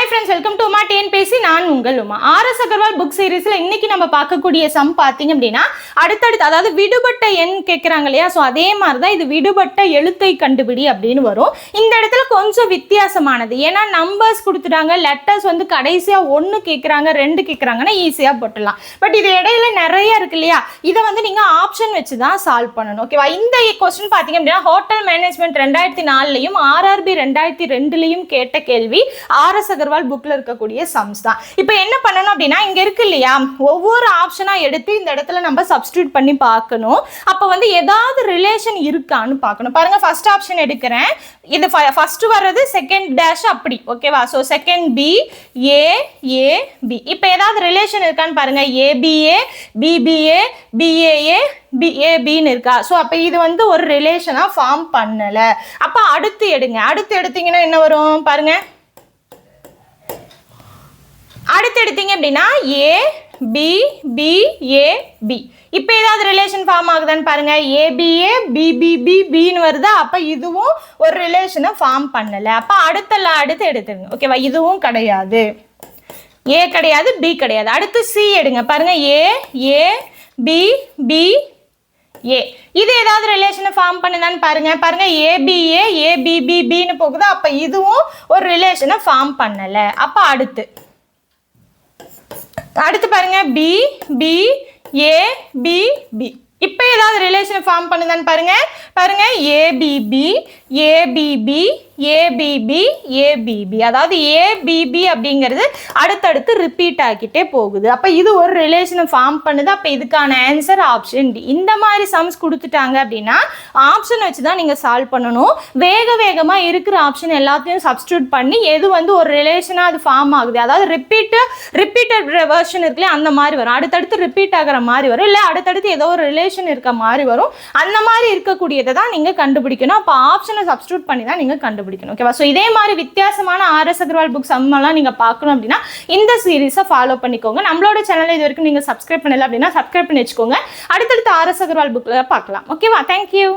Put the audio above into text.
friends, welcome to Uma TNPSC. நான் உங்கள் Uma. RS Agarwal book சீரிஸ்ல இன்னைக்கு நம்ம பார்க்கக்கூடிய சம் பாத்தீங்க அப்படின்னா அடுத்தடுத்து அதாவது விடுபட்ட எண் கேக்குறாங்க இல்லையா, சோ அதே மாதிரி தான் இது விடுபட்ட எழுத்தை கண்டுபிடி அப்படின்னு வரும். இந்த இடத்துல கொஞ்சம் வித்தியாசமானது, ஏன்னா நம்பர்ஸ் கொடுத்துட்டாங்க, லெட்டர்ஸ் வந்து கடைசியா 1 கேக்குறாங்க 2 கேக்குறாங்கன்னா ஈஸியா போட்டுடலாம். பட் இது இடையில நிறைய இருக்கு இல்லையா, இதை வந்து நீங்க ஆப்ஷன் வச்சு தான் சால்வ் பண்ணணும். ஓகேவா? இந்த கொஸ்டின் பாத்தீங்க அப்படின்னா ஹோட்டல் மேனேஜ்மெண்ட் 2004லயும் RRB 2002லயும் கேட்ட கேள்வி ஆர்எஸ் அகர்வால் புக்ல இருக்கக்கூடிய சம்ஸ் தான். இப்போ என்ன பண்ணணும் அப்படின்னா இங்க இருக்கு இல்லையா, ஒவ்வொரு ஆப்ஷனா எடுத்து இந்த இடத்துல நம்ம சப்ஸ்டிட்யூட் பண்ணி பார்க்கணும். அப்ப வந்து ஏதாவது ரிலேஷன் இருக்கான்னு பார்க்கணும். பாருங்க, ஃபர்ஸ்ட் ஆப்ஷன் எடுக்கிறேன், இது ஃபர்ஸ்ட் வர்றது செகண்ட் டேஷ் அப்படி. ஓகேவா? So second B A A B. இப்போ ஏதாவது ரிலேஷன் இருக்கான்னு பாருங்க. ஏபிஏ பிபிஏ பிஏஏ பிஏபின்னு இருக்கா? ஸோ அப்போ இது வந்து ஒரு ரிலேஷனாக ஃபார்ம் பண்ணலை. அப்போ அடுத்து எடுங்க. அடுத்து எடுத்தீங்கன்னா என்ன வரும் பாருங்க. அடுத்து எடுத்தீங்க அப்படின்னா ஏ பி பி ஏ பி. இப்போ ஏதாவது ரிலேஷன் ஃபார்ம் ஆகுதான்னு பாருங்க. ஏபிஏ பிபிபி பின்னு வருதா? அப்போ இதுவும் ஒரு ரிலேஷனை ஃபார்ம் பண்ணலை. அப்போ அடுத்து எடுத்துருங்க. ஓகேவா? இதுவும் கிடையாது, ஏ கிடையாது, பி கிடையாது. அடுத்து சி எடுங்க. பாருங்க, ஏ ஏ பி பி ஏ. இது ஏதாவது ரிலேஷனை ஃபார்ம் பண்ணுதான்னு பாருங்க. பாருங்க, ஏபிஏ ஏபிபிபின்னு போகுது. அப்போ இதுவும் ஒரு ரிலேஷனை ஃபார்ம் பண்ணலை. அப்போ அடுத்து பாருங்க, B B A B B. இப்போ ஏதாவது ரிலேஷன் ஃபார்ம் பண்ணுதான்னு பாருங்க. பாருங்க, ஏபிபி ஏபிபி ஏபிபி ஏபிபி. அதாவது ஏபிபி அப்படிங்கிறது அடுத்தடுத்து ரிப்பீட் ஆகிட்டே போகுது. அப்போ இது ஒரு ரிலேஷனை ஃபார்ம் பண்ணுது. அப்போ இதுக்கான ஆன்சர் ஆப்ஷன் டி. இந்த மாதிரி சம்ஸ் கொடுத்துட்டாங்க அப்படின்னா ஆப்ஷன் வச்சு தான் நீங்கள் சால்வ் பண்ணணும். வேகமாக இருக்கிற ஆப்ஷன் எல்லாத்தையும் சப்ஸ்டியூட் பண்ணி எது வந்து ஒரு ரிலேஷனாக அது ஃபார்ம் ஆகுது, அதாவது ரிப்பீட்டட் வெர்ஷன் இருக்குல்லையே அந்த மாதிரி வரும். அடுத்தடுத்து ரிப்பீட் ஆகிற மாதிரி வரும், இல்லை அடுத்தடுத்து ஏதோ ஒரு ரிலேஷன் இருக்க மாதிரி வரும். அந்த மாதிரி இருக்கக்கூடியதை தான் நீங்கள் கண்டுபிடிக்கணும். அப்போ ஆப்ஷனை சப்ஸ்டியூட் பண்ணி தான் நீங்கள் கண்டுபிடிக்கணும். ஓகேவா? ஸோ இதே மாதிரி வித்தியாசமான ஆர்எஸ் அகர்வால் புக் சம்மெல்லாம் நீங்கள் பார்க்கணும் அப்படின்னா இந்த சீரீஸை ஃபாலோ பண்ணிக்கோங்க. நம்மளோட சேனல் இது வரைக்கும் நீங்கள் சப்ஸ்கிரைப் பண்ணல அப்படின்னா சப்ஸ்கிரைப் பண்ணி வச்சுக்கோங்க. அடுத்தடுத்து ஆர்எஸ் அகர்வால் புக்கில் பார்க்கலாம். ஓகேவா? தேங்க்யூ.